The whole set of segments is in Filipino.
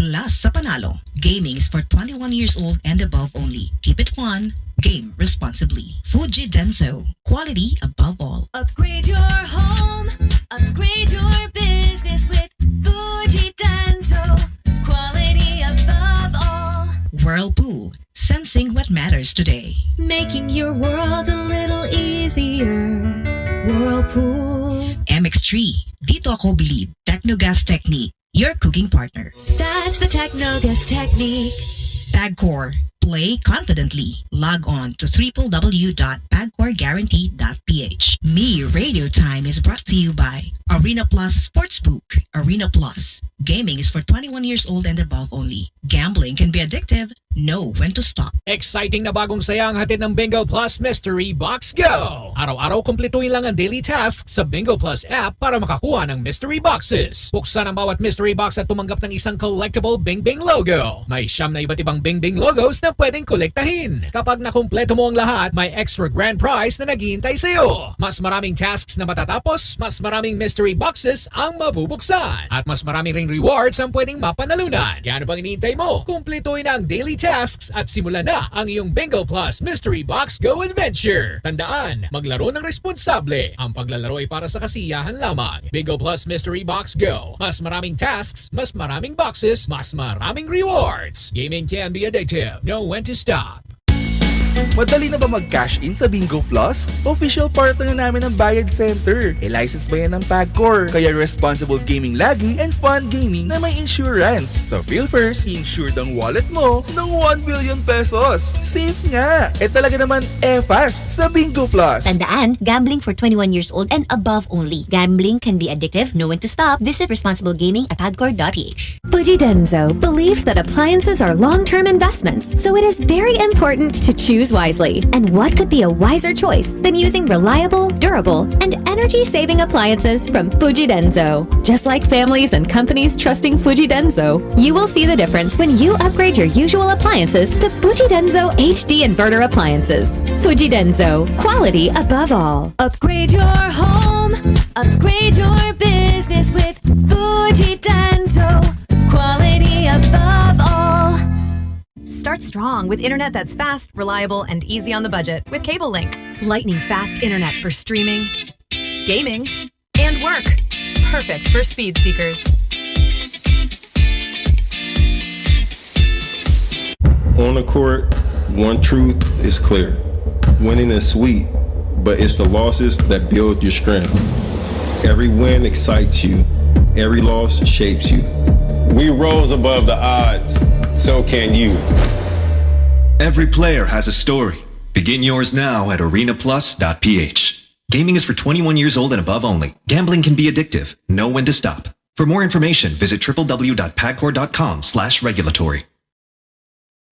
plus sa panalo. Gaming is for 21 years old and above only. Keep it fun. Game responsibly. Fuji Denso. Quality above all. Upgrade your home. Upgrade your business with Fuji Denso. Quality above all. Whirlpool. Sensing what matters today. Making your world a little easier. Whirlpool. MX3. Dito ako believe. Technogas Technique. Your cooking partner. That's the Technogas technique. PAGCOR. Play confidently. Log on to www.pagcorguarantee.ph. Me Radio Time is brought to you by Arena Plus Sportsbook. Arena Plus. Gaming is for 21 years old and above only. Gambling can be addictive. Know when to stop. Exciting na bagong sayang hatid ng Bingo Plus Mystery Box Go! Araw-araw kumpletuhin lang ang daily tasks sa Bingo Plus app para makakuha ng mystery boxes. Buksan ang bawat mystery box at tumanggap ng isang collectible Bing Bing logo. May 9 na iba't ibang Bing Bing logos na pwedeng kolektahin. Kapag nakumpleto mo ang lahat, may extra grand prize na naghihintay sa'yo. Mas maraming tasks na matatapos, mas maraming mystery boxes ang mabubuksan. At mas maraming ring rewards ang pwedeng mapanalunan. Kaya ano pang iniintay mo? Kumpletuhin na ang daily tasks at simulan na ang iyong Bingo Plus Mystery Box Go Adventure. Tandaan, maglaro ng responsable. Ang paglalaro ay para sa kasiyahan lamang. Bingo Plus Mystery Box Go. Mas maraming tasks, mas maraming boxes, mas maraming rewards. Gaming can be addictive. Know when to stop. Madali na ba mag-cash in sa Bingo Plus? Official partner na namin ng Bayad Center. License ba yan ng PAGCOR? Kaya responsible gaming lagi and fun gaming na may insurance. So feel first, insured ang wallet mo ng 1 billion pesos. Safe nga! Talaga naman fast sa Bingo Plus. Tandaan, gambling for 21 years old and above only. Gambling can be addictive. Know when to stop. Visit responsiblegaming@pagcor.ph. Fuji Denso believes that appliances are long-term investments, so it is very important to choose wisely. And what could be a wiser choice than using reliable, durable, and energy-saving appliances from Fuji Denso? Just like families and companies trusting Fuji Denso, you will see the difference when you upgrade your usual appliances to Fuji Denso HD inverter appliances. Fuji Denso, quality above all. Upgrade your home. Upgrade your business with Fuji Denso. Quality above all. Start strong with internet that's fast, reliable, and easy on the budget with Cable Link. Lightning fast internet for streaming, gaming, and work. Perfect for speed seekers. On the court, one truth is clear. Winning is sweet, but it's the losses that build your strength. Every win excites you. Every loss shapes you. We rose above the odds. So can you. Every player has a story. Begin yours now at arenaplus.ph. Gaming is for 21 years old and above only. Gambling can be addictive. Know when to stop. For more information, visit www.pagcor.com/regulatory.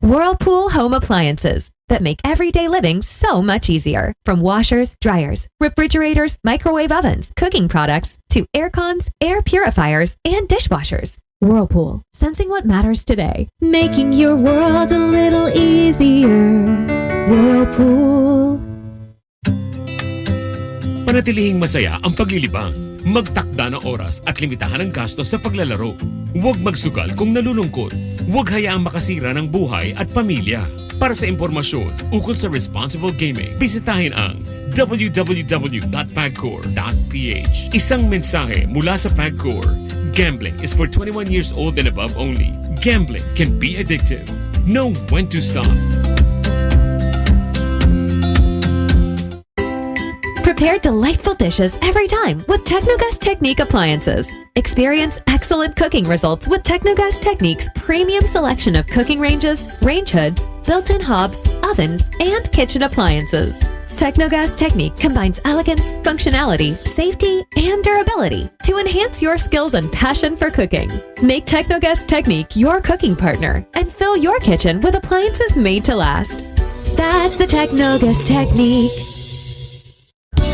Whirlpool home appliances that make everyday living so much easier. From washers, dryers, refrigerators, microwave ovens, cooking products, to air cons, air purifiers, and dishwashers. Whirlpool, sensing what matters today. Making your world a little easier. Whirlpool. Panatilihing masaya ang paglilibang. Magtakda ng oras at limitahan ang gastos sa paglalaro. Huwag magsugal kung nalulungkot. Huwag hayaang makasira ng buhay at pamilya. Para sa impormasyon ukol sa responsible gaming, bisitahin ang www.pagcor.ph. Isang mensahe mula sa PAGCOR. Gambling is for 21 years old and above only. Gambling can be addictive. Know when to stop. Prepare delightful dishes every time with Technogas Technique appliances. Experience excellent cooking results with Technogas Technique's premium selection of cooking ranges, range hoods, built-in hobs, ovens, and kitchen appliances. Technogas Technique combines elegance, functionality, safety, and durability to enhance your skills and passion for cooking. Make Technogas Technique your cooking partner and fill your kitchen with appliances made to last. That's the Technogas Technique.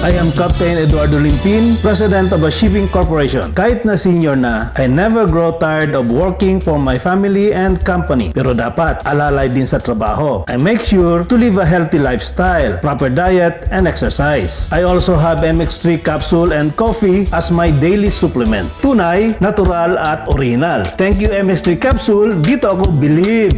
I am Captain Eduardo Limpin, President of a shipping corporation. Kahit na senior na, I never grow tired of working for my family and company. Pero dapat alalay din sa trabaho. I make sure to live a healthy lifestyle, proper diet, and exercise. I also have MX3 capsule and coffee as my daily supplement. Tunay, natural, at original. Thank you MX3 capsule, dito ako believe.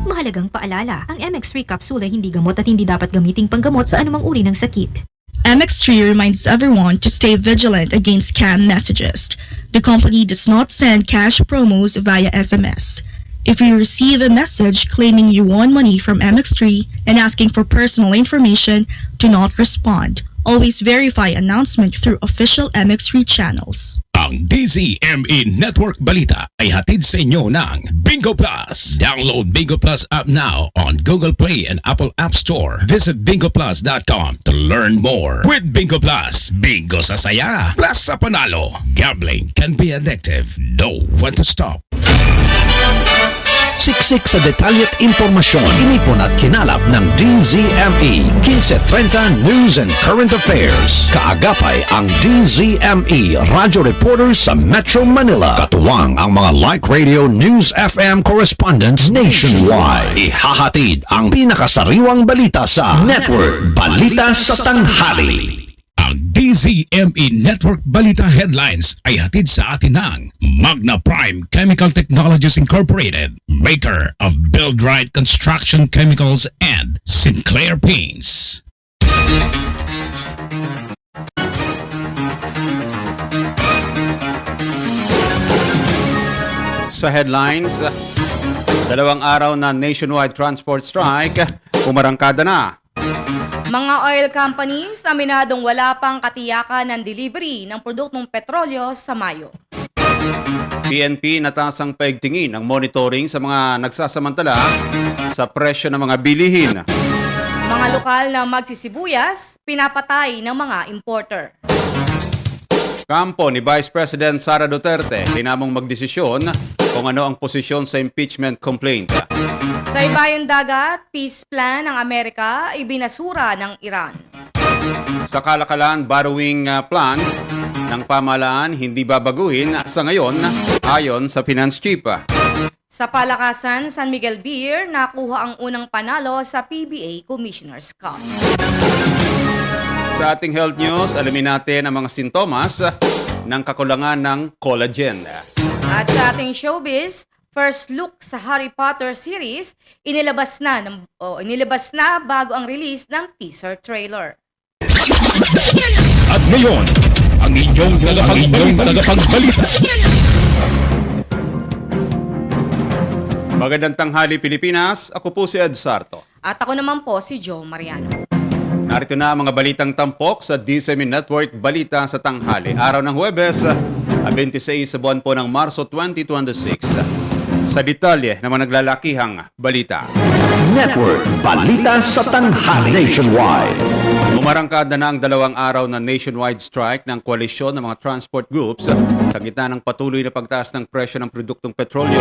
Mahalagang paalala, ang MX3 capsule ay hindi gamot at hindi dapat gamiting panggamot sa anumang uri ng sakit. MX3 reminds everyone to stay vigilant against scam messages. The company does not send cash promos via SMS. If you receive a message claiming you won money from MX3 and asking for personal information, do not respond. Always verify announcement through official MX3 channels. Ang DZME Network Balita ay hatid sa inyo ng Bingo Plus. Download Bingo Plus app now on Google Play and Apple App Store. Visit bingoplus.com to learn more. With Bingo Plus, bingo sa saya, plus sa panalo. Gambling can be addictive. Know when to stop. Siksik sa detalye at impormasyon, inipon at kinalap ng DZME 1530 News and Current Affairs. Kaagapay ang DZME Radio Reporters sa Metro Manila. Katuwang ang mga Like Radio News FM correspondents nationwide. Ihahatid ang pinakasariwang balita sa Network Balita sa Tanghali. Ang DZME Network Balita Headlines ay hatid sa atin ng Magna Prime Chemical Technologies Incorporated, maker of Build Right Construction Chemicals and Sinclair Paints. Sa headlines, 2 araw na nationwide transport strike, umarangkada na. Mga oil companies aminadong wala pang katiyakan ng delivery ng produktong petrolyo sa Mayo. PNP nataas ang paigtingin ng monitoring sa mga nagsasamantala sa presyo ng mga bilihin. Mga lokal na magsisibuyas, pinapatay ng mga importer. Kampo ni Vice President Sara Duterte, tinamong magdesisyon kung ano ang posisyon sa impeachment complaint. Sa ibayong dagat, peace plan ng Amerika ibinasura ng Iran. Sa kalakalan, borrowing plan ng pamahalaan hindi babaguhin sa ngayon ayon sa finance chief. Sa palakasan, San Miguel Beer nakuha ang unang panalo sa PBA Commissioner's Cup. Sa ating health news, alamin natin ang mga sintomas ng kakulangan ng collagen. At sa ating showbiz, first look sa Harry Potter series, inilabas na bago ang release ng teaser trailer. At ngayon, ang inyong tagapagbalita. Magandang tanghali Pilipinas, ako po si Ed Sarto. At ako naman po si Joe Mariano. Narito na ang mga balitang tampok sa DZME Network Balita sa Tanghali. Araw ng Huwebes, 26 sa buwan po ng Marso 2026. Sa detalye ng mga naglalakihang balita. Network Balita sa Tanghali Nationwide. Umarangkada na ang 2 araw na nationwide strike ng koalisyon ng mga transport groups sa gitna ng patuloy na pagtaas ng presyo ng produktong petrolyo.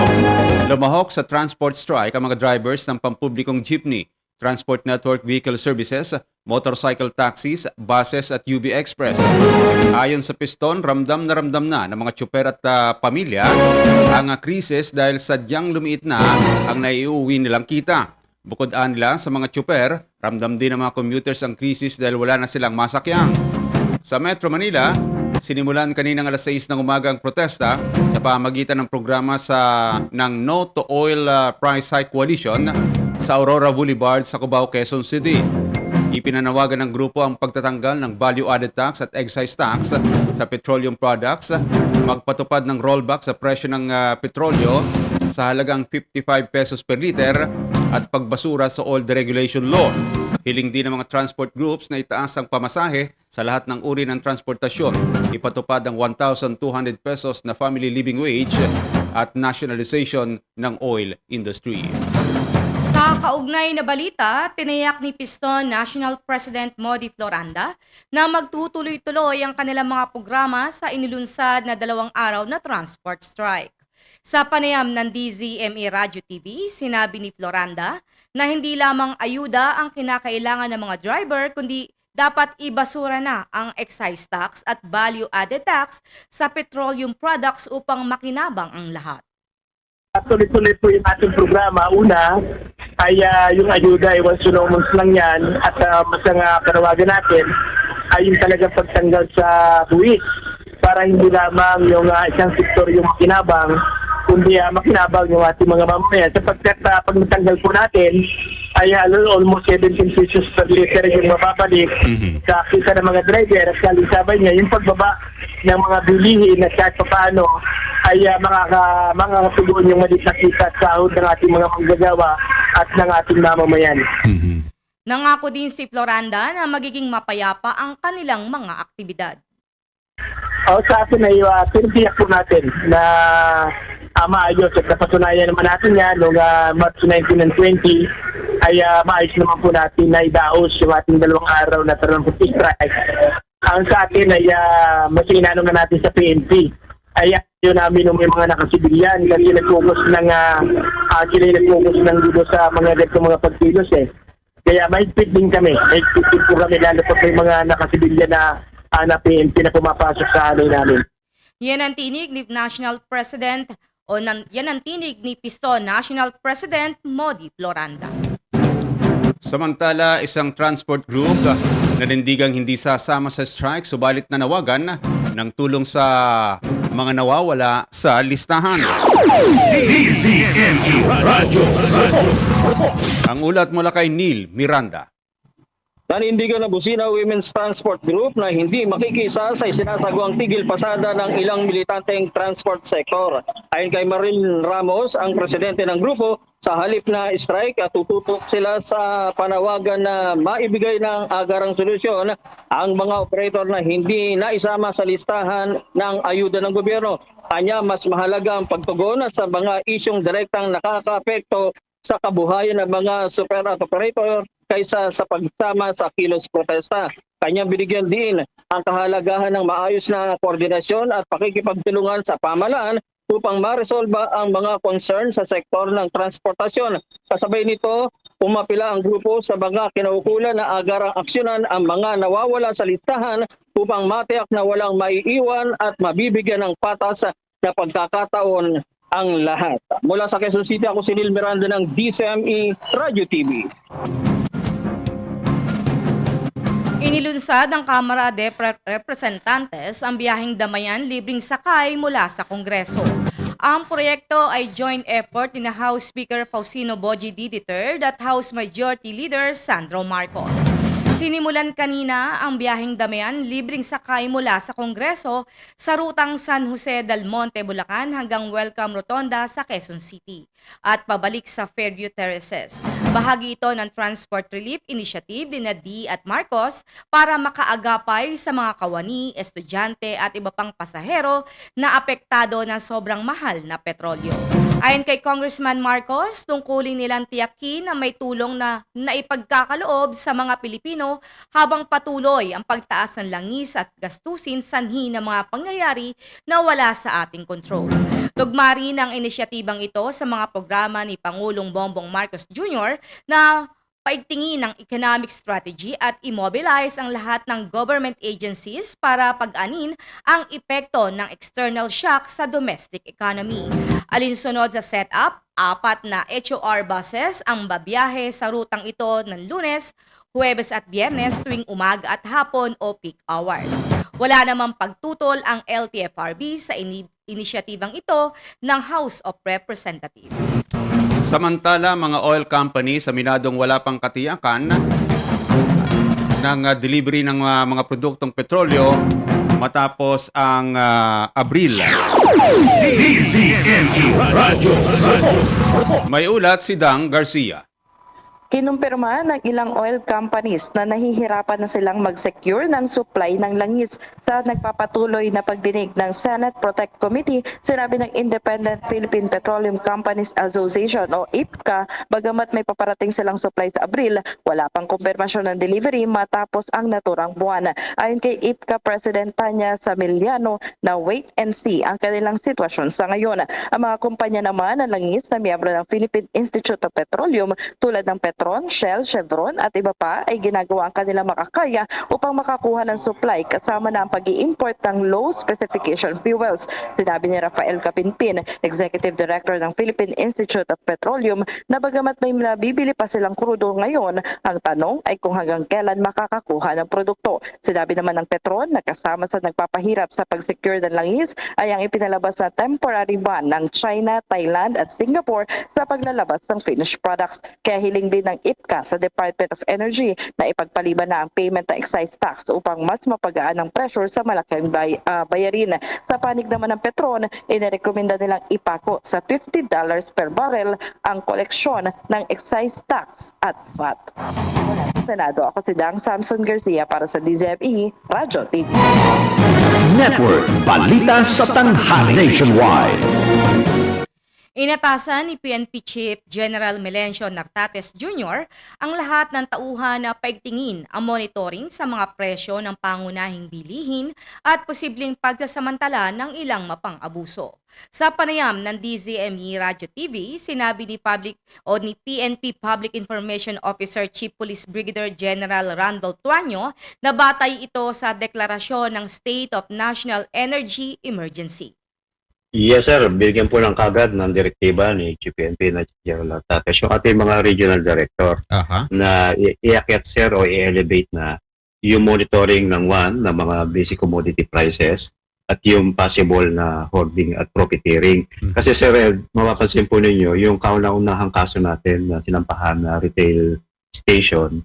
Lumahok sa transport strike ang mga drivers ng pampublikong jeepney, Transport Network Vehicle Services, motorcycle taxis, buses at UB Express. Ayon sa piston, ramdam na ng mga tsuper at pamilya ang krisis dahil sadyang lumiit na ang naiuwi nilang kita. Bukod nila sa mga tsuper, ramdam din ng mga commuters ang krisis dahil wala na silang masakyan. Sa Metro Manila, sinimulan kaninang alas 6 ng umaga ang protesta sa pamagitan ng programa ng No to Oil Price Hike Coalition sa Aurora Boulevard sa Cubao, Quezon City. Ipinanawagan ng grupo ang pagtatanggal ng value-added tax at excise tax sa petroleum products, magpatupad ng rollback sa presyo ng petrolyo sa halagang 55 pesos per liter at pagbasura sa oil deregulation law. Hiling din ng mga transport groups na itaas ang pamasahe sa lahat ng uri ng transportasyon. Ipatupad ang 1,200 pesos na family living wage at nationalization ng oil industry. Sa kaugnay na balita, tiniyak ni Piston National President Modi Floranda na magtutuloy-tuloy ang kanilang mga programa sa inilunsad na 2 araw na transport strike. Sa panayam ng DZME Radio TV, sinabi ni Floranda na hindi lamang ayuda ang kinakailangan ng mga driver kundi dapat ibasura na ang excise tax at value-added tax sa petroleum products upang makinabang ang lahat. Tuloy-tuloy po yung ating programa. Una ay yung ayuda ay once lang yan at mas ang panawagan natin ay yung talagang pagtanggal sa buwis para hindi lamang yung isang sektor yung makinabang, kundi makinabang yung ating mga mamamayan. Sapagkat pag natanggal po natin, ay almost 17 pesos per liter yung mababalik sa kita ng mga driver at kalisabay niya yung pagbaba ng mga bilihin na kahit paano ay mga tugon yung maliit na kita at sahod ng ating mga manggagawa at ng ating mamamayan. Nangako din si Floranda na magiging mapayapa ang kanilang mga aktibidad. Sa atin ay tiniyak po natin na maayos at napatunayan naman natin yan noong March 19 and 20 ay maayos naman po natin na idaos yung ating 2 araw na term-free strike. Ang sa atin ay mas inanong na natin sa PNP. Ay yun namin yung may mga nakasibilyan kasi nag-focus ng dito sa mga ganito mga pagkilos eh. Kaya mahigpit din kami. Mahigpit din po kami lalo pag may mga nakasibilyan na PNP na pumapasok sa hanay namin. Yan ang tinig ni National President yan ang tinig ni Piston National President Modi Floranda. Samantala, isang transport group nanindigang hindi sasama sa strike subalit nanawagan ng tulong sa mga nawawala sa listahan. Ang ulat mula kay Neil Miranda. Nanindigan na Busina Women's Transport Group na hindi makikisa sa isinasagawang tigil pasada ng ilang militanteng transport sector. Ayon kay Marilyn Ramos, ang presidente ng grupo, sa halip na strike at tututok sila sa panawagan na maibigay ng agarang solusyon ang mga operator na hindi naisama sa listahan ng ayuda ng gobyerno. Kanya mas mahalaga ang pagtugon sa mga isyong direktang nakakaapekto sa kabuhayan ng mga super at operator kaysa sa pagsama sa kilos protesta. Kanyang binigyan din ang kahalagahan ng maayos na koordinasyon at pakikipagtulungan sa pamahalaan upang maresolba ang mga concern sa sektor ng transportasyon. Kasabay nito, umapila ang grupo sa mga kinaukulan na agarang aksyonan ang mga nawawala sa listahan upang matiyak na walang maiiwan at mabibigyan ng patas na pagkakataon ang lahat. Mula sa Quezon City, ako si Neil Miranda ng DCME Radio TV. Inilunsad ng Kamara de Representantes ang biyaheng damayan libreng sakay mula sa Kongreso. Ang proyekto ay joint effort ni House Speaker Faustino Boji III at House Majority Leader Sandro Marcos. Sinimulan kanina ang biyaheng damayan libreng sakay mula sa Kongreso sa rutang San Jose del Monte, Bulacan hanggang Welcome Rotonda sa Quezon City at pabalik sa Fairview Terraces. Bahagi ito ng Transport Relief Initiative ni D at Marcos para makaagapay sa mga kawani, estudyante at iba pang pasahero na apektado ng sobrang mahal na petrolyo. Ayon kay Congressman Marcos, tungkulin nilang tiyakin na may tulong na naipagkakaloob sa mga Pilipino habang patuloy ang pagtaas ng langis at gastusin sanhi ng mga pangyayari na wala sa ating kontrol. Tugma rin ang inisyatibang ito sa mga programa ni Pangulong Bongbong Marcos Jr. na paigtingin ang economic strategy at immobilize ang lahat ng government agencies para pag-anin ang epekto ng external shock sa domestic economy. Alinsunod sa setup, 4 na HOR buses ang babiyahe sa rutang ito ng Lunes, Huwebes at Biyernes tuwing umaga at hapon o peak hours. Wala namang pagtutol ang LTFRB sa inisyatibang ito ng House of Representatives. Samantala, mga oil company sa minadong wala pang katiyakan ng delivery ng mga produktong petrolyo matapos ang Abril. May ulat si Dang Garcia. Kinumpirma ng ilang oil companies na nahihirapan na silang mag-secure ng supply ng langis sa nagpapatuloy na pagdinig ng Senate Protect Committee. Sinabi ng Independent Philippine Petroleum Companies Association o IPCA, bagamat may paparating silang supply sa Abril, wala pang kumpirmasyon ng delivery matapos ang naturang buwan. Ayon kay IPCA President Tanya Samiliano na wait and see ang kanilang sitwasyon sa ngayon. Ang mga kumpanya naman ng langis na miyembro ng Philippine Institute of Petroleum tulad ng Petroleum Petron, Shell, Chevron at iba pa ay ginagawa ang kanilang makakaya upang makakuha ng supply kasama na ang pag-i-import ng low specification fuels. Sinabi ni Rafael Capinpin, Executive Director ng Philippine Institute of Petroleum, na bagamat may nabibili pa silang krudo ngayon, ang tanong ay kung hanggang kailan makakakuha ng produkto. Sinabi naman ng Petron na kasama sa nagpapahirap sa pag-secure ng langis ay ang ipinalabas na temporary ban ng China, Thailand at Singapore sa paglalabas ng finished products. Kaya hiling din ng IPCA sa Department of Energy na ipagpaliban na ang payment ng excise tax upang mas mapagaan ang pressure sa malaking bayarin. Sa panig naman ng Petron, inirekomenda nilang ipako sa $50 per barrel ang koleksyon ng excise tax at VAT. Mula sa Senado, ako si Dang Samson Garcia para sa DZME Radyo TV. Network Balita sa Tanghali Nationwide. Inatasan ni PNP Chief General Melencio Nartates Jr. ang lahat ng tauhan na paigtingin ang monitoring sa mga presyo ng pangunahing bilihin at posibleng pagsasamantala ng ilang mapang-abuso. Sa panayam ng DZME Radyo TV, sinabi ni PNP Public Information Officer Chief Police Brigadier General Randall Tuanyo na batay ito sa deklarasyon ng State of National Energy Emergency. Yes sir, bigyan po ng kagad ng direktiba ni Chief PNP na Chief General Nartates yung ating mga regional director na i-akyat sir o i-elevate na yung monitoring ng ng mga basic commodity prices at yung possible na hoarding at profiteering. Kasi sir, mapapansin po ninyo yung kauna-unahang kaso natin na sinampahan na retail station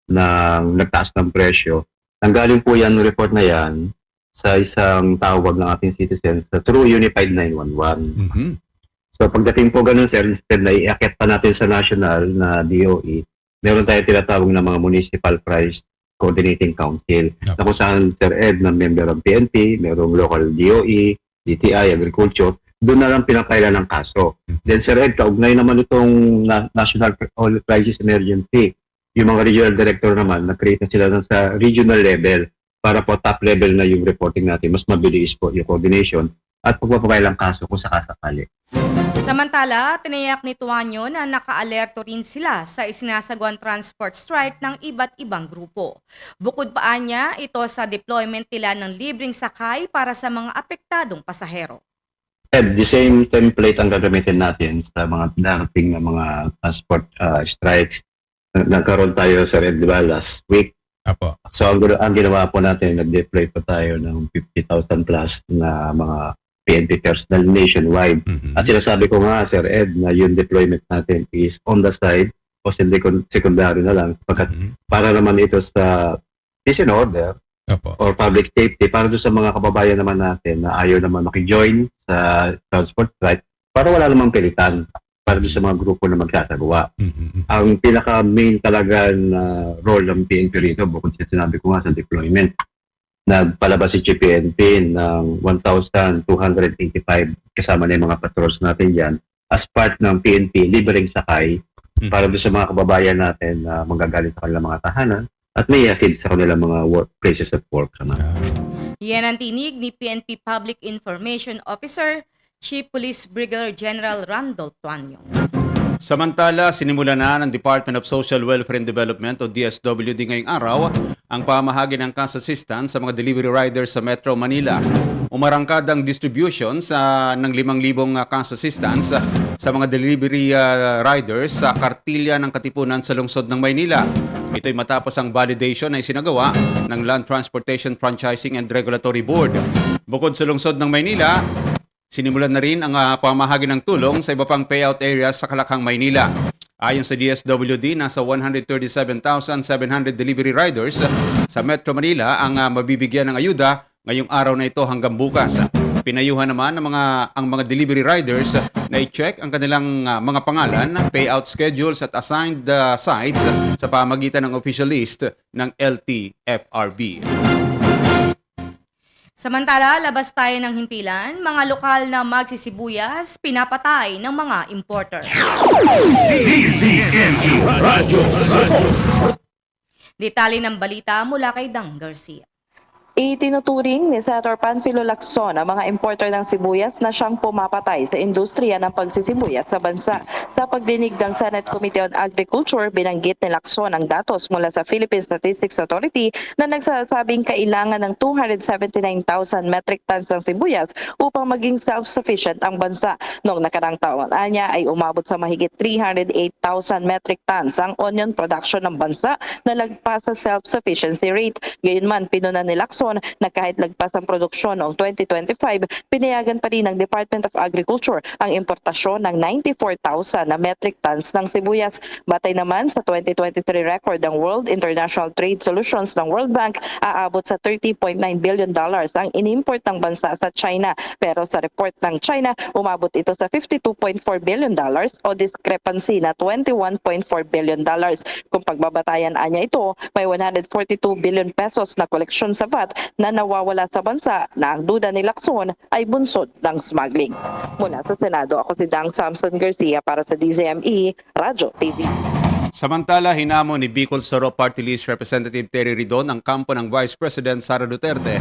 na nagtaas ng presyo. Nanggaling po yan, report na yan, sa isang tawag ng ating citizens sa True Unified 911. So pagdating po ganun sir, instead na iakyat pa natin sa national na DOE, meron tayo tinatawag na mga Municipal Price Coordinating Council na kung saan Sir Ed na member ng PNP, merong local DOE, DTI, Agriculture, doon na lang pinakailan ng kaso. Then Sir Ed, kaugnay naman itong National Oil Crisis Emergency. Yung mga regional director naman, na-create na sila sa regional level para po top level na yung reporting natin, mas mabilis po yung coordination at pagpapakailang kaso kung sakasakali. Samantala, tiniyak ni Tuanyo na naka-alerto rin sila sa isinasagawang transport strike ng iba't ibang grupo. Bukod pa niya, ito sa deployment nila ng libreng sakay para sa mga apektadong pasahero. The same template ang gagamitin natin sa mga darating na mga transport strikes. Nagkaroon tayo sa Red last week. So ang ginawa po natin, nag-deploy po tayo ng 50,000 plus na mga PNP personnel nationwide. At sinasabi ko nga, Sir Ed, na yung deployment natin is on the side o secondary na lang. Para naman ito sa peace and order or public safety, para doon sa mga kababayan naman natin na ayaw naman makijoin sa transport strike, para wala namang pilitan. Para doon sa mga grupo na magsasagawa. Ang pinaka-main talaga na role ng PNP rito, bukod sa sinabi ko nga sa deployment, nagpalabas si PNP ng 1,285 kasama na yung mga patrols natin dyan as part ng PNP libreng sakay para doon sa mga kababayan natin na manggagaling sa kanilang mga tahanan at may yakid sa kanilang mga places of work. Yan ang tinig ni PNP Public Information Officer Chief Police Brigadier General Randall Tuanyo. Samantala, sinimula na ng Department of Social Welfare and Development o DSWD ngayong araw ang pamahagi ng cash assistance sa mga delivery riders sa Metro Manila. Umarangkad ang distribution ng 5,000 cash assistance sa mga delivery riders sa kartilya ng Katipunan sa lungsod ng Maynila. Ito'y matapos ang validation na isinagawa ng Land Transportation Franchising and Regulatory Board. Bukod sa lungsod ng Maynila, sinimulan na rin ang pamahagi ng tulong sa iba pang payout areas sa Kalakhang, Maynila. Ayon sa DSWD, nasa 137,700 delivery riders sa Metro Manila ang mabibigyan ng ayuda ngayong araw na ito hanggang bukas. Pinayuhan naman ang mga delivery riders na i-check ang kanilang mga pangalan, payout schedules at assigned sites sa pamagitan ng official list ng LTFRB. Samantala, labas tayo ng himpilan, mga lokal na magsisibuyas, pinapatay ng mga importer. Detalye ng balita mula kay Dang Garcia. Itinuturing ni Senator Panfilo Lacson ang mga importer ng sibuyas na siyang pumapatay sa industriya ng pagsisibuyas sa bansa. Sa pagdinig ng Senate Committee on Agriculture, binanggit ni Lacson ang datos mula sa Philippine Statistics Authority na nagsasabing kailangan ng 279,000 metric tons ng sibuyas upang maging self-sufficient ang bansa. Noong nakarang taon niya ay umabot sa mahigit 308,000 metric tons ang onion production ng bansa na lagpas sa self-sufficiency rate. Gayunman, pinuna ni Lacson na kahit lagpas ang produksyon noong 2025, pinayagan pa rin ng Department of Agriculture ang importasyon ng 94,000 na metric tons ng sibuyas. Batay naman sa 2023 record ng World International Trade Solutions ng World Bank, aabot sa $30.9 billion ang inimport ng bansa sa China. Pero sa report ng China, umabot ito sa $52.4 billion o discrepancy na $21.4 billion. Kung pagbabatayan niya ito, may 142 billion pesos na koleksyon sa VAT na nawawala sa bansa na ang duda ni Lacson ay bunsod ng smuggling. Mula sa Senado, ako si Dang Samson Garcia para sa DZME Radyo TV. Samantala, hinamon ni Bicol Soro Party List Representative Terry Ridon ang kampo ng Vice President Sara Duterte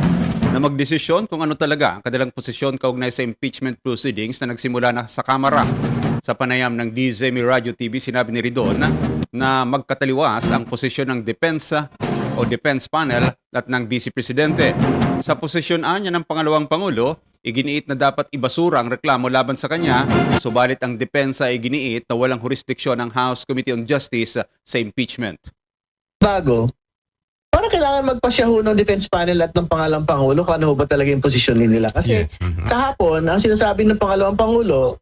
na magdesisyon kung ano talaga ang kanilang posisyon kaugnay sa impeachment proceedings na nagsimula na sa Kamara. Sa panayam ng DZME Radyo TV, sinabi ni Ridon na magkataliwas ang posisyon ng depensa o Defense Panel at ng Vice Presidente. Sa posisyon niya ng pangalawang Pangulo, iginiit na dapat ibasura ang reklamo laban sa kanya, subalit ang depensa ay iginiit na walang jurisdiksyon ng House Committee on Justice sa impeachment. Bago, parang kailangan magpasya ho ng Defense Panel at ng pangalawang Pangulo kung ano ba talaga yung posisyon nila. Kasi kahapon, ang sinasabi ng pangalawang Pangulo,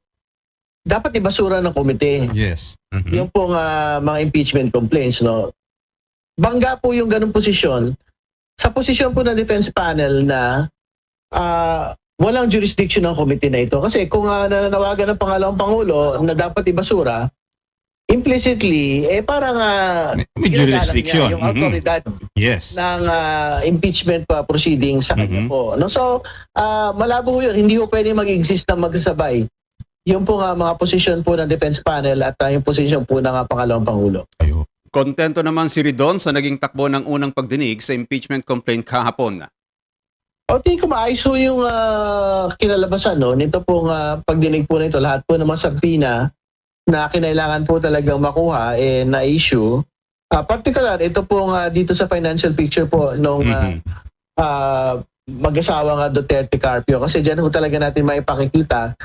dapat ibasura ng komite. Yes. Yung pong mga impeachment complaints, no? Bangga po yung ganung posisyon sa posisyon po ng Defense Panel na walang jurisdiction ng komite na ito. Kasi kung nananawagan ng pangalawang Pangulo na dapat ibasura, implicitly, parang may jurisdiction. Yung autoridad ng impeachment proceedings sa kanya po. No? So, malabo yun. Hindi po pwede mag-exist na magsasabay yung po mga posisyon po ng Defense Panel at yung posisyon po ng pangalawang Pangulo. Kontento naman si Ridon sa naging takbo ng unang pagdinig sa impeachment complaint kahapon. O, tingin ko maayos po yung kinalabasan, no? Nito pong pagdinig po nito, lahat po ng mga sabina na kinailangan po talagang makuha na issue. Particular, ito pong dito sa financial picture po nung mag-asawang Duterte Carpio. Kasi dyan po talaga natin maipakikita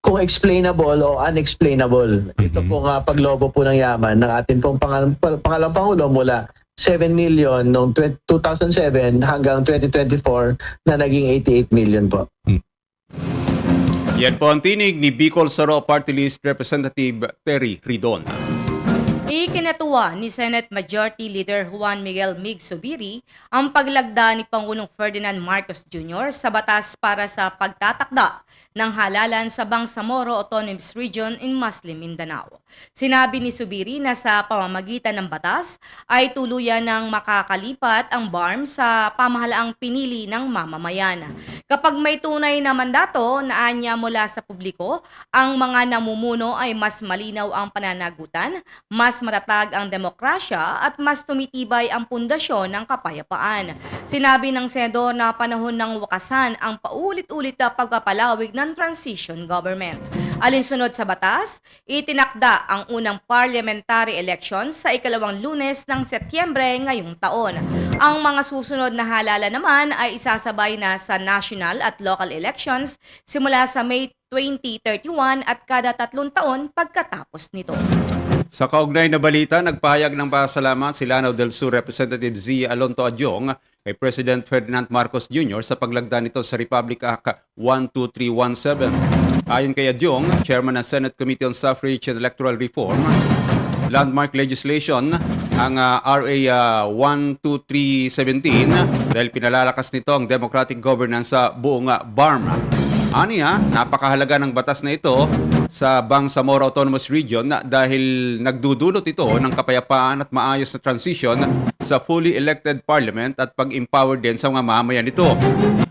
kung explainable o unexplainable. Ito pong paglobo po ng yaman ng ating pong pangalawang Pangulo mula 7 million noong 2007 hanggang 2024 na naging 88 million po. Yan po ang tinig ni Bicol Soro Party List Representative Terry Ridon. Ikinatuwa ni Senate Majority Leader Juan Miguel Mig Zubiri ang paglagda ni Pangulong Ferdinand Marcos Jr. sa batas para sa pagtatakda ng halalan sa Bangsamoro Autonomous Region in Muslim Mindanao. Sinabi ni Zubiri na sa pamamagitan ng batas ay tuluyan ng makakalipat ang BARM sa pamahalaang pinili ng mamamayan. Kapag may tunay na mandato na anya mula sa publiko, ang mga namumuno ay mas malinaw ang pananagutan, mas matatag ang demokrasya at mas tumitibay ang pundasyon ng kapayapaan. Sinabi ng Senador na panahon ng wakasan ang paulit-ulit na pagpapalawig ng transition government. Alinsunod sa batas, itinakda ang unang parliamentary elections sa ikalawang Lunes ng Setyembre ngayong taon. Ang mga susunod na halala naman ay isasabay na sa national at local elections simula sa May 2031 at kada 3 taon pagkatapos nito. Sa kaugnay na balita, nagpahayag ng pasalamat si Lanao del Sur Representative Zia Alonto Adyong kay President Ferdinand Marcos Jr. sa paglagda nito sa Republic Act 12317. Ayon kay Adyong, Chairman ng Senate Committee on Suffrage and Electoral Reform, landmark legislation ang RA 12317 dahil pinalalakas nito ang democratic governance sa buong BARM. Aniya, napakahalaga ng batas na ito sa Bangsamoro Autonomous Region dahil nagdudulot ito ng kapayapaan at maayos na transition sa fully elected parliament at pag-empower din sa mga mamayan nito.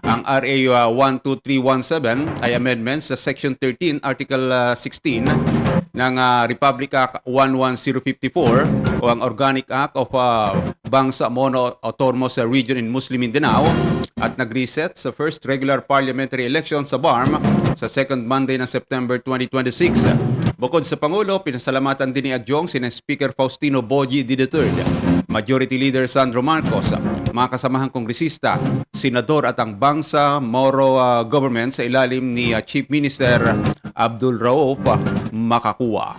Ang RA 12317 ay amendments sa Section 13, Article 16 ng Republic Act 11054 o ang Organic Act of Bangsamoro Autonomous Region in Muslim Mindanao at nag-reset sa first regular parliamentary election sa BARM sa second Monday ng September 2026. Bukod sa Pangulo, pinasalamatan din ni Adjong sina Speaker Faustino Boji III, Majority Leader Sandro Marcos, mga kasamahang kongresista, senador at ang Bangsamoro government sa ilalim ni Chief Minister Abdul Rauf Makakua.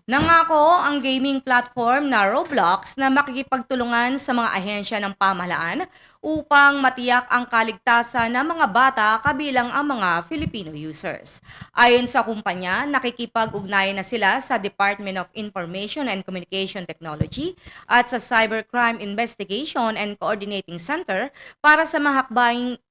Nangako ang gaming platform na Roblox na makikipagtulungan sa mga ahensya ng pamahalaan upang matiyak ang kaligtasan ng mga bata kabilang ang mga Filipino users. Ayon sa kumpanya, nakikipag-ugnayan na sila sa Department of Information and Communication Technology at sa Cybercrime Investigation and Coordinating Center para sa mga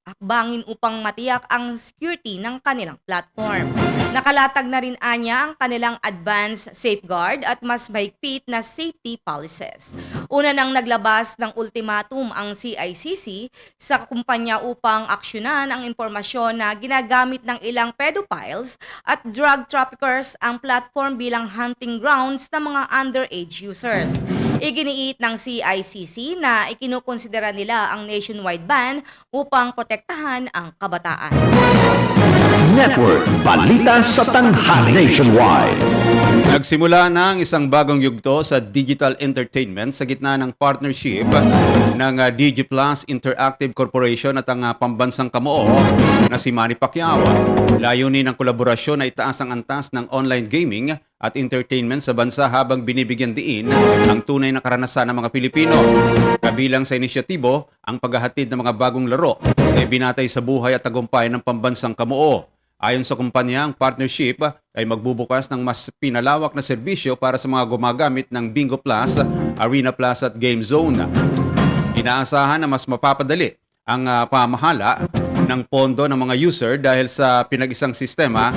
hakbangin upang matiyak ang security ng kanilang platform. Nakalatag na rin anya ang kanilang advanced safeguard at mas mahigpit na safety policies. Una nang naglabas ng ultimatum ang CICC sa kumpanya upang aksyonan ang impormasyon na ginagamit ng ilang pedophiles at drug traffickers ang platform bilang hunting grounds ng mga underage users. Iginiit ng CICC na ikinukonsidera nila ang nationwide ban upang protektahan ang kabataan. Network Balita sa Tanghali Nationwide. Nagsimula na ang isang bagong yugto sa digital entertainment sa gitna ng partnership ng DigiPlus Interactive Corporation at ang pambansang kamoo na si Manny Pacquiao. Layunin ng kolaborasyon na itaas ang antas ng online gaming at entertainment sa bansa habang binibigyan diin ang tunay na karanasan ng mga Pilipino. Kabilang sa inisyatibo, ang paghahatid ng mga bagong laro ay binatay sa buhay at tagumpay ng pambansang kamoo. Ayon sa kumpanya, ang partnership ay magbubukas ng mas pinalawak na serbisyo para sa mga gumagamit ng Bingo Plus, Arena Plus at Game Zone. Inaasahan na mas mapapadali ang pamahala ng pondo ng mga user dahil sa pinag-isang sistema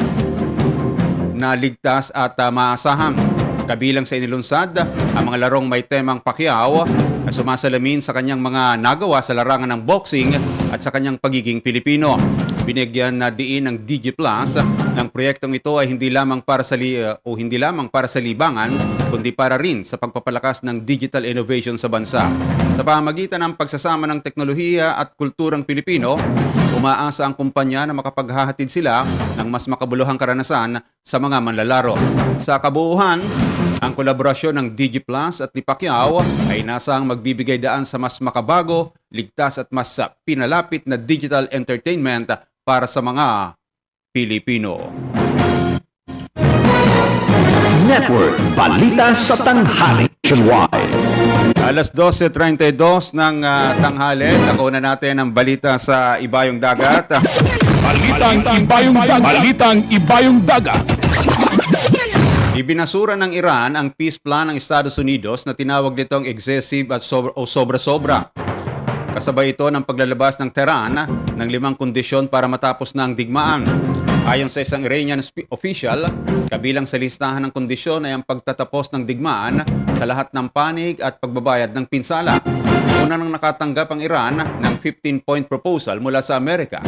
na ligtas at maasahan. Kabilang sa inilunsad, ang mga larong may temang Pacquiao na sumasalamin sa kanyang mga nagawa sa larangan ng boxing at sa kanyang pagiging Pilipino. Binigyan na diin ng DigiPlus ng proyektong ito ay hindi lamang para sa libangan, kundi para rin sa pagpapalakas ng digital innovation sa bansa. Sa pamamagitan ng pagsasama ng teknolohiya at kulturang Pilipino, umaasa ang kumpanya na makapaghahatid sila ng mas makabuluhang karanasan sa mga manlalaro. Sa kabuuhan, ang kolaborasyon ng DigiPlus at ni Pacquiao ay nasang magbibigay daan sa mas makabago, ligtas at mas pinalapit na digital entertainment para sa mga Pilipino. Network Balita sa Tanghali Nationwide. Alas 12:32 ng tanghali, nakuha natin ang balita sa Ibayong Dagat. Balitang Ibayong Dagat. Balitang Ibayong Dagat. Ibinasura ng Iran ang peace plan ng Estados Unidos na tinawag nitong excessive at sobra-sobra. Kasabay ito ng paglalabas ng Tehran ng 5 kondisyon para matapos na ang digmaan. Ayon sa isang Iranian official, kabilang sa listahan ng kondisyon ay ang pagtatapos ng digmaan sa lahat ng panig at pagbabayad ng pinsala. Una nang nakatanggap ang Iran ng 15-point proposal mula sa Amerika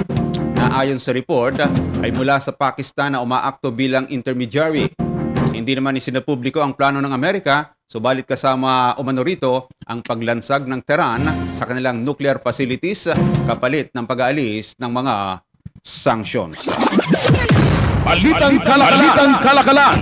na ayon sa report ay mula sa Pakistan na umaakto bilang intermediary. Hindi naman isinapubliko ang plano ng Amerika, subalit kasama umano rito ang paglansag ng Tehran sa kanilang nuclear facilities kapalit ng pag-aalis ng mga sanctions. Balitang kalakalan.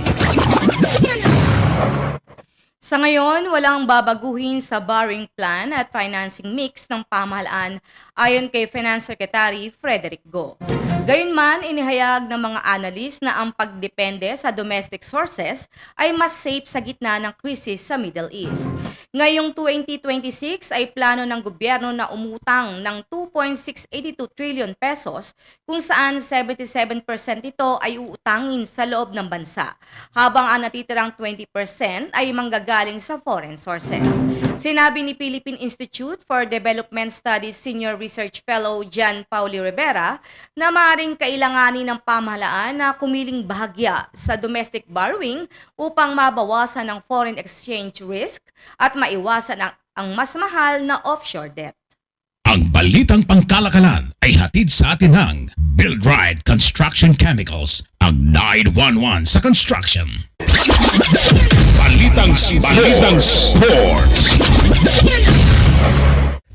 Sa ngayon, walang babaguhin sa borrowing plan at financing mix ng pamahalaan ayon kay Finance Secretary Frederick Go. Gayunman, inihayag ng mga analyst na ang pagdepende sa domestic sources ay mas safe sa gitna ng krisis sa Middle East. Ngayong 2026 ay plano ng gobyerno na umutang ng 2.682 trillion pesos kung saan 77% ito ay uutangin sa loob ng bansa, habang ang natitirang 20% ay manggagaling sa foreign sources. Sinabi ni Philippine Institute for Development Studies Senior Research Fellow John Pauli Rivera na maaaring kailanganin ng pamahalaan na kumiling bahagya sa domestic borrowing upang mabawasan ang foreign exchange risk at maiwasan ang ang mas mahal na offshore debt. Ang balitang pangkalakalan ay hatid sa atin ng Build Right Construction Chemicals, ang 911 sa construction. Balitang sports.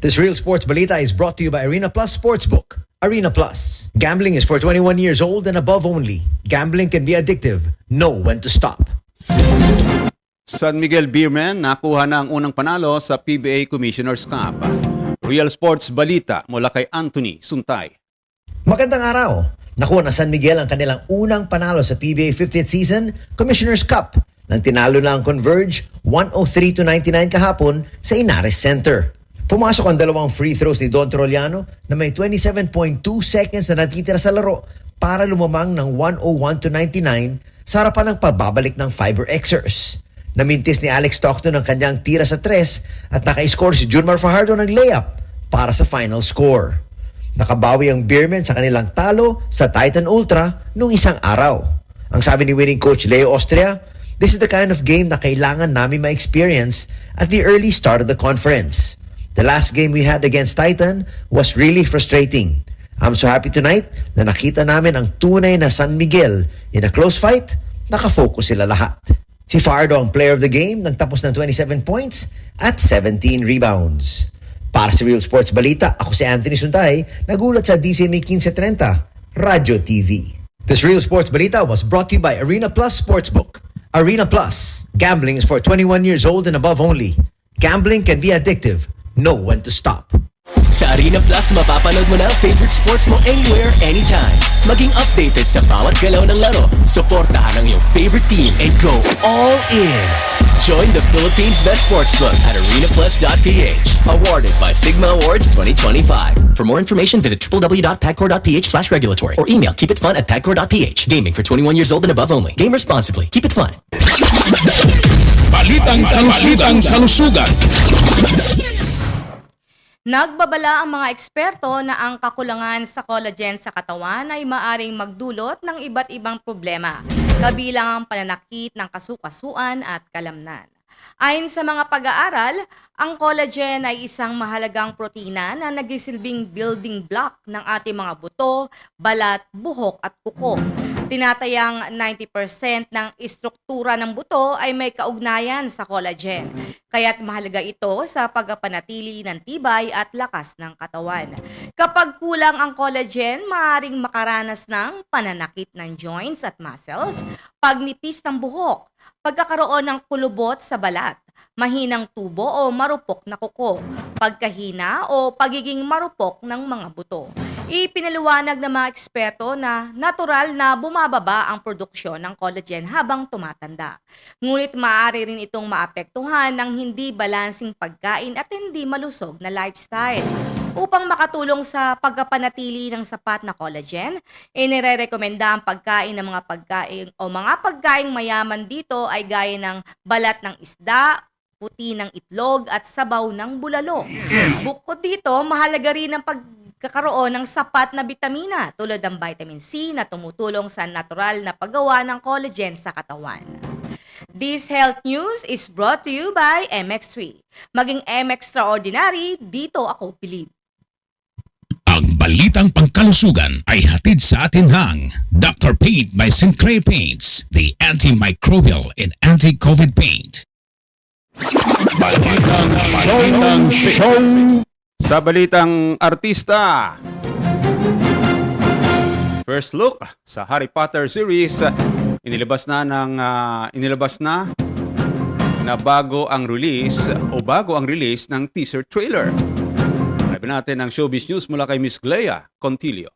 This Real Sports Balita is brought to you by Arena Plus Sportsbook. Arena Plus. Gambling is for 21 years old and above only. Gambling can be addictive. Know when to stop. San Miguel Beermen nakuha na ang unang panalo sa PBA Commissioner's Cup. Real Sports Balita mula kay Anthony Suntay. Magandang araw. Nakuha na San Miguel ang kanilang unang panalo sa PBA 50th Season Commissioner's Cup nang tinalo na ang Converge 103-99 kahapon sa Inares Center. Pumasok ang dalawang free throws ni Don Troliano na may 27.2 seconds na natitira sa laro para lumamang ng 101-99 sa harapan ng pagbabalik ng Fiber Xers. Namintis ni Alex Stockton ang kanyang tira sa 3 at naka-score si Junmar Fajardo ng layup para sa final score. Nakabawi ang Beermen sa kanilang talo sa Titan Ultra noong isang araw. Ang sabi ni winning coach Leo Austria, "This is the kind of game na kailangan namin ma-experience at the early start of the conference. The last game we had against Titan was really frustrating. I'm so happy tonight na nakita namin ang tunay na San Miguel. In a close fight, nakafocus sila lahat." Si Fajardo ang player of the game, nagtapos ng 27 points at 17 rebounds. Para sa Real Sports Balita, ako si Anthony Suntay, nagulat sa DCMA 1530, Radyo TV. This Real Sports Balita was brought to you by Arena Plus Sportsbook. Arena Plus. Gambling is for 21 years old and above only. Gambling can be addictive. Know when to stop. Sa Arena Plus, mapapanood mo na ang favorite sports mo anywhere, anytime. Maging updated sa bawat galaw ng laro. Suportahan ang iyong favorite team and go all in. Join the Philippines' best sportsbook at arenaplus.ph. Awarded by Sigma Awards 2025. For more information, visit www.pagcor.ph/regulatory or email keepitfun@pagcor.ph. Gaming for 21 years old and above only. Game responsibly. Keep it fun. Balitang kalusugan. Nagbabala ang mga eksperto na ang kakulangan sa collagen sa katawan ay maaring magdulot ng iba't ibang problema, kabilang ang pananakit ng kasukasuan at kalamnan. Ayon sa mga pag-aaral, ang collagen ay isang mahalagang protina na nagsisilbing building block ng ating mga buto, balat, buhok at kuko. Tinatayang 90% ng istruktura ng buto ay may kaugnayan sa collagen, kaya't mahalaga ito sa pagpapanatili ng tibay at lakas ng katawan. Kapag kulang ang collagen, maaaring makaranas ng pananakit ng joints at muscles, pagnipis ng buhok, pagkakaroon ng kulubot sa balat, mahinang tubo o marupok na kuko, pagkahina o pagiging marupok ng mga buto. Ipinaliwanag ng mga eksperto na natural na bumababa ang produksyon ng collagen habang tumatanda. Ngunit maaari rin itong maapektuhan ng hindi balansing pagkain at hindi malusog na lifestyle. Upang makatulong sa pagpapanatili ng sapat na collagen, inirerekomenda ang pagkain ng mga pagkaing mayaman dito ay gaya ng balat ng isda, puti ng itlog at sabaw ng bulalo. Bukod dito, mahalaga rin ang pagkakaroon ng sapat na bitamina tulad ng vitamin C na tumutulong sa natural na paggawa ng collagen sa katawan. This health news is brought to you by MX3. Maging MX-traordinary, dito ako believe. Ang balitang pangkalusugan ay hatid sa atin ng Dr. Paint by Sinclair Paints, the antimicrobial and anti-COVID paint. Balitang show. Sa balitang artista, first look sa Harry Potter series, inilabas na bago ang release ng teaser trailer. Sabi natin ang showbiz news mula kay Miss Glea Contilio.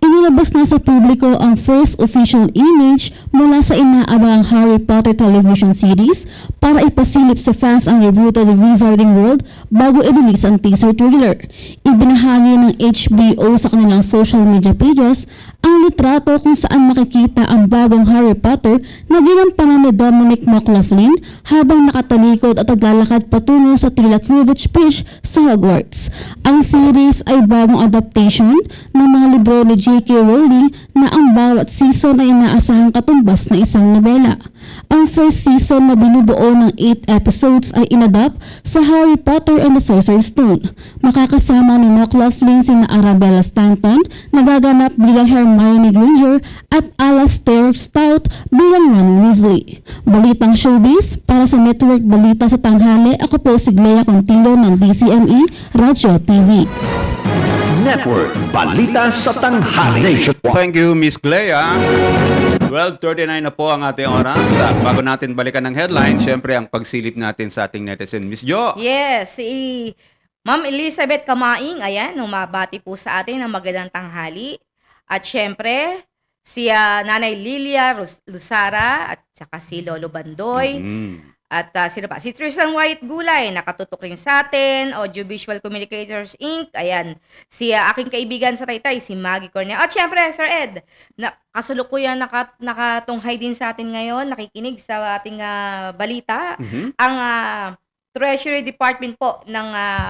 Inilabas na sa publiko ang first official image mula sa inaabang Harry Potter television series para ipasilip sa fans ang reboot of the Wizarding World bago i-release ang teaser trailer. Ibinahagi ng HBO sa kanilang social media pages ang litrato kung saan makikita ang bagong Harry Potter na ginampanan ni Dominic McLaughlin habang nakatalikod at naglalakad patungo sa tila Quidditch pitch sa Hogwarts. Ang series ay bagong adaptation ng mga libro ni J.K. Rowling na ang bawat season ay inaasahang katumbas na isang nobela. Ang first season na binubuo ng 8 episodes ay inadapt sa Harry Potter and the Sorcerer's Stone. Makakasama ni McLaughlin sina Arabella Stanton na gaganap bilang Hermione Granger at Alastair Stout bilang Ron Weasley. Balitang showbiz para sa Network Balita sa Tanghali, ako po si Glea Contillo ng DCME Radyo TV. Network Balita sa Tanghali. Thank you, Miss Glea. 12:39 na po ang ating oras. Bago natin balikan ng headline, syempre ang pagsilip natin sa ating netizen. Miss Jo. Yes, si Ma'am Elizabeth Kamaing, ayan, umabati po sa atin ng magandang tanghali. At syempre, si Nanay Lilia Lusara at saka si Lolo Bandoy. At sino pa? Si Tristan White Gulay, nakatutok rin sa atin. Audiovisual Communicators Inc. Ayan. Si aking kaibigan sa Taytay, si Maggie Cornell. At syempre, Sir Ed, kasalukuyan nakatunghay din sa atin ngayon, nakikinig sa ating balita. Ang Treasury Department po ng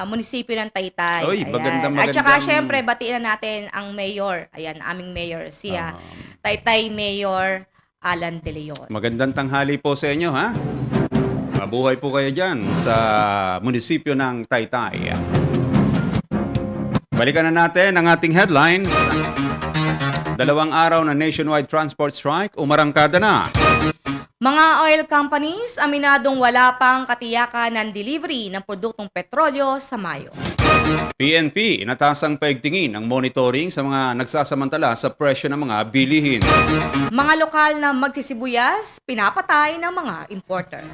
munisipyo ng Taytay. Oy, magandang. At saka syempre, batiin na natin ang mayor. Ayan, aming mayor, si Taytay Mayor Alan De Leon. Magandang tanghali po sa inyo, ha? Mabuhay po kayo dyan sa munisipyo ng Taytay. Balikan na natin ang ating headlines. 2 araw na nationwide transport strike, umarangkada na. Mga oil companies, aminadong wala pang katiyakan ng delivery ng produktong petrolyo sa Mayo. PNP, inatasang paigtingin ang monitoring sa mga nagsasamantala sa presyo ng mga bilihin. Mga lokal na magsisibuyas, pinapatay ng mga importer.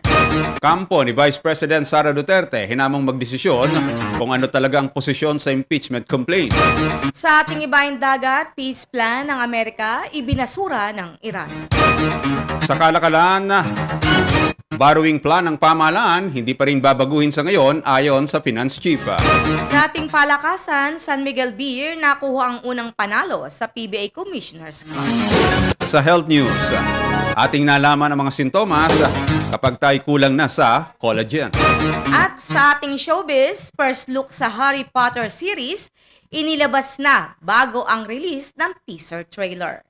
Kampo ni Vice President Sara Duterte, hinamang magdesisyon kung ano talaga ang posisyon sa impeachment complaint. Sa ating ibaing dagat, peace plan ng Amerika, ibinasura ng Iran. Sa kalakalan, borrowing plan ng pamahalaan, hindi pa rin babaguhin sa ngayon ayon sa Finance Chief. Sa ating palakasan, San Miguel Beer nakuha ang unang panalo sa PBA Commissioners Cup. Sa health news, ating nalaman ang mga sintomas kapag tayo kulang na sa collagen. At sa ating showbiz, first look sa Harry Potter series, inilabas na bago ang release ng teaser trailer.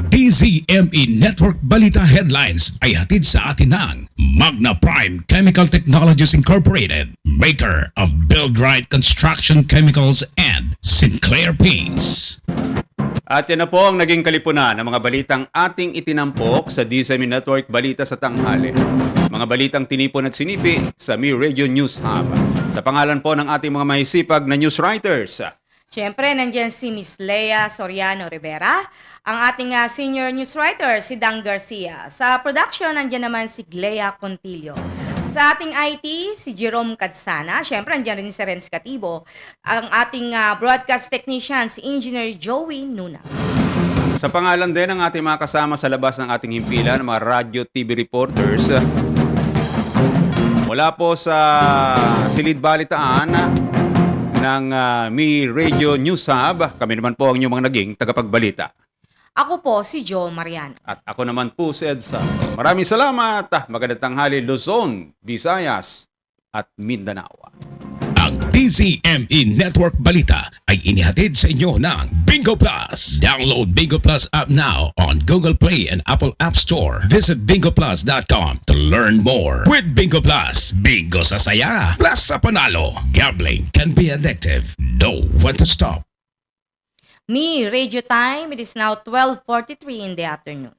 DZME Network Balita Headlines ay hatid sa atin ng Magna Prime Chemical Technologies Incorporated, maker of Build-Right Construction Chemicals and Sinclair Paints. At yan na po ang naging kalipunan ng mga balitang ating itinampok sa DZME Network Balita sa Tanghali. Mga balitang tinipon at sinipi sa Mi Radio News Hub. Sa pangalan po ng ating mga mahisipag na news writers. Siyempre, nandiyan si Miss Lea Soriano Rivera, ang ating senior news writer, si Dang Garcia. Sa production, nandiyan naman si Glea Contillo. Sa ating IT, si Jerome Cadsana. Siyempre, nandiyan rin si Renz Catibo. Ang ating broadcast technician, si Engineer Joey Nuna. Sa pangalan din ng ating mga kasama sa labas ng ating himpilan, mga radio TV reporters, mula po sa Silid Balitaan ng Mi Radio News Hub, kami naman po ang inyong mga naging tagapagbalita. Ako po si Joe Mariano. At ako naman po si Ed Santo. Maraming salamat. Magandang tanghali Luzon, Visayas at Mindanao. Ang DZME Network Balita ay inihatid sa inyo ng Bingo Plus. Download Bingo Plus app now on Google Play and Apple App Store. Visit bingoplus.com to learn more. With Bingo Plus, bingo sa saya, plus sa panalo. Gambling can be addictive. Know when to stop. Me Radio Time, it is now 12:43 in the afternoon.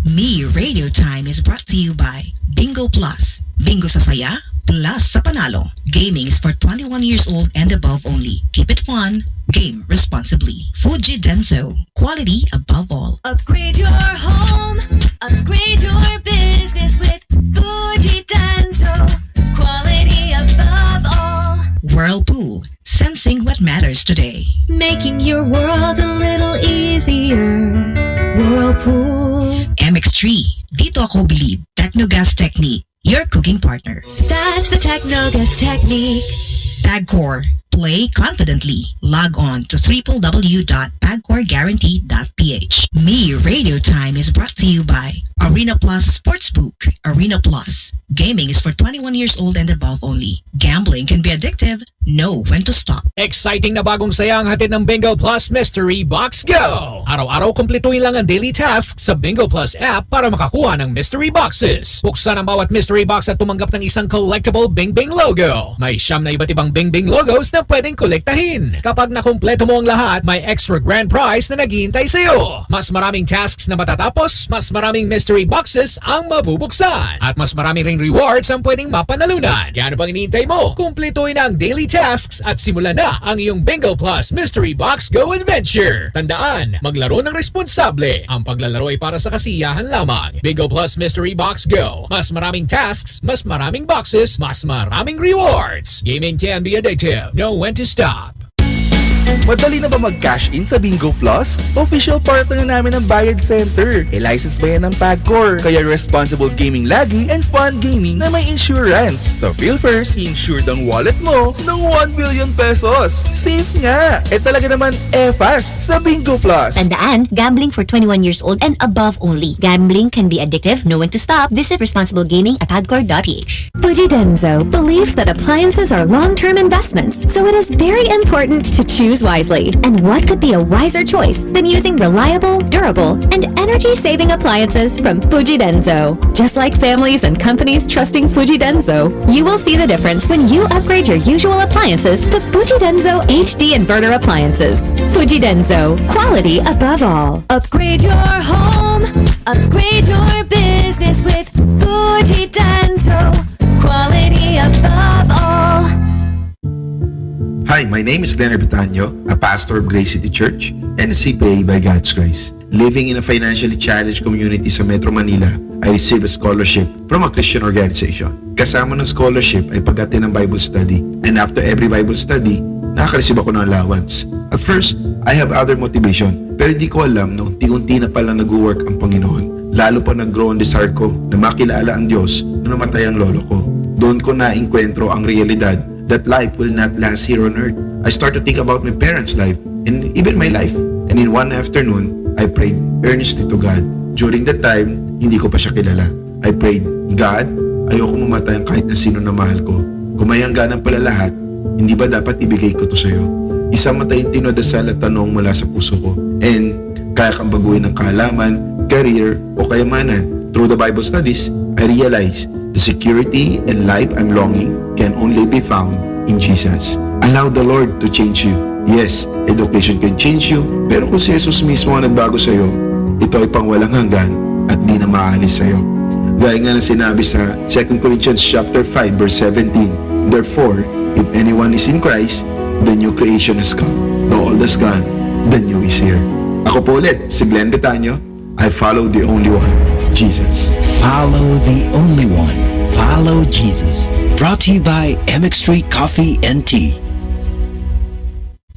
Me Radio Time is brought to you by Bingo Plus. Bingo sa saya, plus sa panalo. Gaming is for 21 years old and above only. Keep it fun. Game responsibly. Fuji Denso. Quality above all. Upgrade your home. Upgrade your business with Fuji Denso. Quality above all. Whirlpool. Sensing what matters today. Making your world a little easier. Whirlpool. MX3. Dito ako believe. Technogas Technique. Your cooking partner. That's the Technogas technique. Tagcore. Play confidently. Log on to www.pagcorguarantee.ph. Me Radio Time is brought to you by Arena Plus Sportsbook. Arena Plus. Gaming is for 21 years old and above only. Gambling can be addictive. Know when to stop. Exciting na bagong saya ang hatid ng Bingo Plus Mystery Box Go! Araw-araw kumpletuhin lang ang daily tasks sa Bingo Plus app para makakuha ng mystery boxes. Buksan ang bawat mystery box at tumanggap ng isang collectible Bing Bing logo. May 9 na iba't ibang Bing Bing logos na pwedeng kolektahin. Kapag nakumpleto mo ang lahat, may extra grand prize na naghihintay sa'yo. Mas maraming tasks na matatapos, mas maraming mystery boxes ang mabubuksan. At mas marami ring rewards ang pwedeng mapanalunan. Kaya ano pang hinihintay mo? Kumpletuhin ang daily tasks at simulan na ang iyong Bingo Plus Mystery Box Go Adventure. Tandaan, maglaro ng responsable. Ang paglalaro ay para sa kasiyahan lamang. Bingo Plus Mystery Box Go. Mas maraming tasks, mas maraming boxes, mas maraming rewards. Gaming can be addictive. Know when to stop. Madali na ba mag-cash in sa Bingo Plus? Official partner na namin ng Bayad Center. E-license ba yan ng PAGCOR? Kaya responsible gaming lagi and fun gaming na may insurance. So feel first, insured ang wallet mo ng 1 billion pesos. Safe nga! Talaga naman fast sa Bingo Plus. Tandaan, gambling for 21 years old and above only. Gambling can be addictive. Know when to stop. Visit responsiblegaming@pagcor.ph. Fujidenzo believes that appliances are long-term investments, so it is very important to choose wisely. And what could be a wiser choice than using reliable, durable, and energy-saving appliances from Fujidenzo? Just like families and companies trusting Fujidenzo, you will see the difference when you upgrade your usual appliances to Fujidenzo HD inverter appliances. Fujidenzo, quality above all. Upgrade your home, upgrade your business with Fujidenzo, quality above all. Hi, my name is Leonard Betaño, a pastor of Grace City Church and a CPA by God's grace. Living in a financially challenged community sa Metro Manila, I received a scholarship from a Christian organization. Kasama ng scholarship ay pag-attend ng Bible study, and after every Bible study, nakaka-receive ako ng allowance. At first, I have other motivation, pero hindi ko alam na unti-unti na pala nag-work ang Panginoon. Lalo pa nag-grow ang desire ko na makilala ang Diyos na namatay ang lolo ko. Doon ko na-enkwentro ang realidad that life will not last here on earth. I start to think about my parents' life and even my life. And in one afternoon, I prayed earnestly to God. During that time, hindi ko pa siya kilala. I prayed, God, ayoko mamatay ang kahit na sino na mahal ko. Kung may hangganan pala lahat, hindi ba dapat ibigay ko to sa'yo? Isang matahintino na dasal at tanong mula sa puso ko. And kaya kang baguhin ng kaalaman, career, o kayamanan. Through the Bible studies, I realized the security and life I'm longing can only be found in Jesus. Allow the Lord to change you. Yes, education can change you, pero kung si Jesus mismo ang nagbago sa'yo, ito ay pang walang hanggan at di na maalis sa'yo. Gaya nga na sinabi sa 2 Corinthians chapter 5 verse 17, Therefore, if anyone is in Christ, the new creation has come. The old has gone, the new is here. Ako po ulit, si Glenn Betaño. I follow the only one, Jesus. Follow the only one. Follow Jesus. Brought to you by MX3 Coffee and Tea.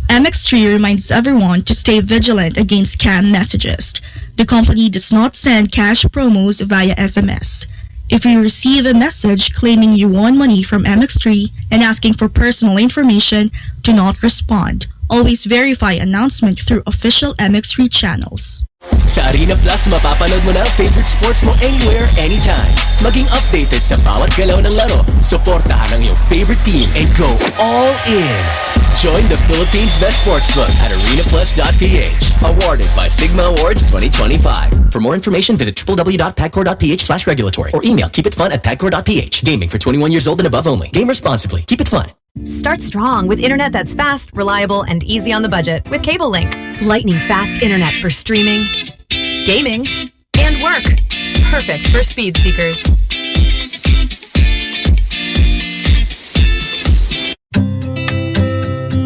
MX3 reminds everyone to stay vigilant against scam messages. The company does not send cash promos via SMS. If you receive a message claiming you won money from MX3 and asking for personal information, do not respond. Always verify announcement through official MX3 channels. Sa Arena Plus, mapapanood mo na ang favorite sports mo anywhere, anytime. Maging updated sa bawat galaw ng laro. Suportahan ang iyong favorite team and go all in. Join the Philippines' best sportsbook at arenaplus.ph. Awarded by Sigma Awards 2025. For more information, visit www.pagcor.ph/regulatory or email keepitfun@pagcor.ph. Gaming for 21 years old and above only. Game responsibly. Keep it fun. Start strong with internet that's fast, reliable, and easy on the budget with CableLink. Lightning fast internet for streaming, gaming, and work. Perfect for speed seekers.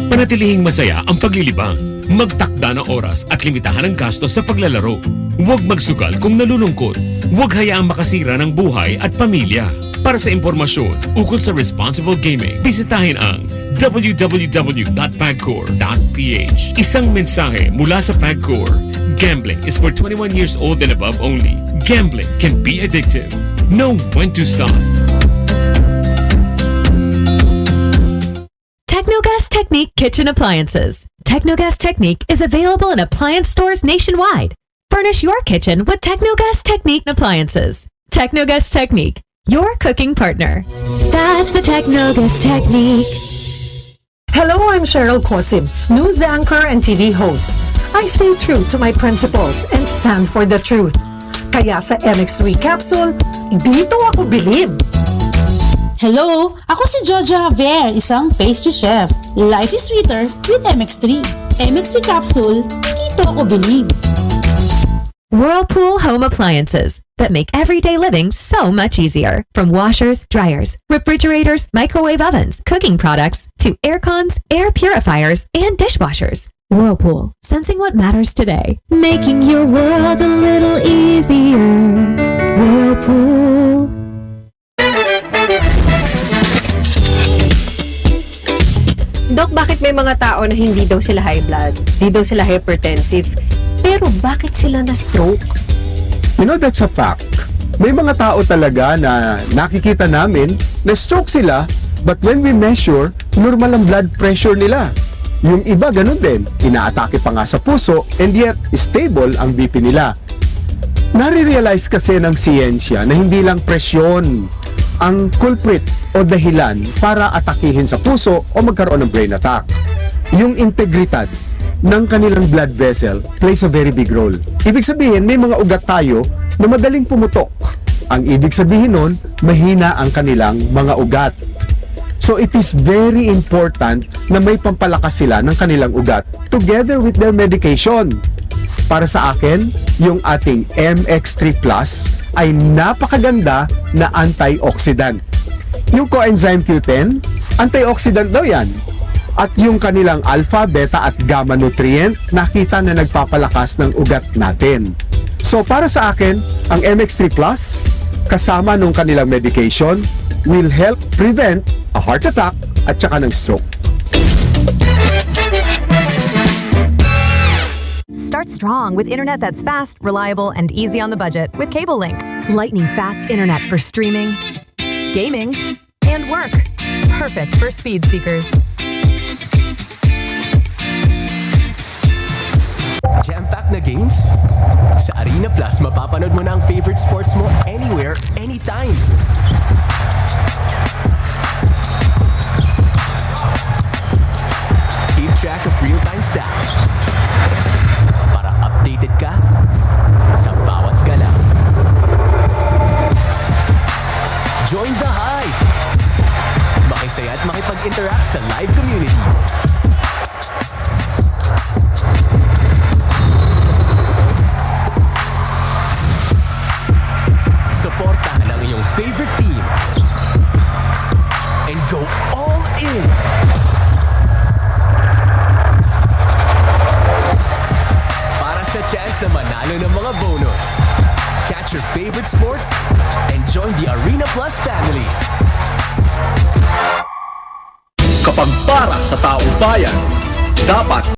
Panatilihing masaya ang paglilibang. Magtakda ng oras at limitahan ang gastos sa paglalaro. Huwag magsugal kung nalulungkot. Huwag hayaang makasira ng buhay at pamilya. Para sa impormasyon ukol sa responsible gaming, bisitahin ang www.pagcor.ph. Isang mensahe mula sa PAGCOR. Gambling is for 21 years old and above only. Gambling can be addictive. Know when to stop. Technogas Technique kitchen appliances. Technogas Technique is available in appliance stores nationwide. Furnish your kitchen with Technogas Technique appliances. Technogas Technique, your cooking partner. That's the Technogas Technique. Hello, I'm Cheryl Cosim, news anchor and TV host. I stay true to my principles and stand for the truth. Kaya sa MX3 capsule, dito ako bilib. Hello, ako si Jojo Javier, isang pastry chef. Life is sweeter with MX3. MX3 capsule, dito ako bilib. Whirlpool home appliances that make everyday living so much easier. From washers, dryers, refrigerators, microwave ovens, cooking products, to air cons, air purifiers, and dishwashers. Whirlpool, sensing what matters today. Making your world a little easier. Whirlpool. Dok, bakit may mga tao na hindi daw sila high blood? Hindi daw sila hypertensive? Pero bakit sila na-stroke? You know, that's a fact. May mga tao talaga na nakikita namin na stroke sila, but when we measure, normal ang blood pressure nila. Yung iba ganun din, inaatake pa nga sa puso and yet stable ang BP nila. Nare-realize kasi ng siyensya na hindi lang presyon ang culprit o dahilan para atakihin sa puso o magkaroon ng brain attack. Yung integridad ng kanilang blood vessel plays a very big role. Ibig sabihin, may mga ugat tayo na madaling pumutok. Ang ibig sabihin nun, mahina ang kanilang mga ugat. So it is very important na may pampalakas sila ng kanilang ugat together with their medication. Para sa akin, yung ating MX3 Plus ay napakaganda na antioxidant. Yung coenzyme Q10, antioxidant daw yan. At yung kanilang alpha, beta at gamma nutrient, nakita na nagpapalakas ng ugat natin. So para sa akin, ang MX3 Plus, kasama nung kanilang medication, will help prevent a heart attack at saka ng stroke. Start strong with internet that's fast, reliable, and easy on the budget with Cable Link. Lightning fast internet for streaming, gaming, and work. Perfect for speed seekers. Jam-packed na games? Sa Arena Plus, mapapanood mo na ang favorite sports mo anywhere, anytime. Keep track of real-time stats. Para updated ka sa bawat galaw. Join the hype! Makisaya at makipag-interact sa live community. Suportahan ang iyong favorite team and go all in. Para sa chance na manalo ng mga bonus. Catch your favorite sports and join the Arena Plus family. Kapag para sa taong bayan, dapat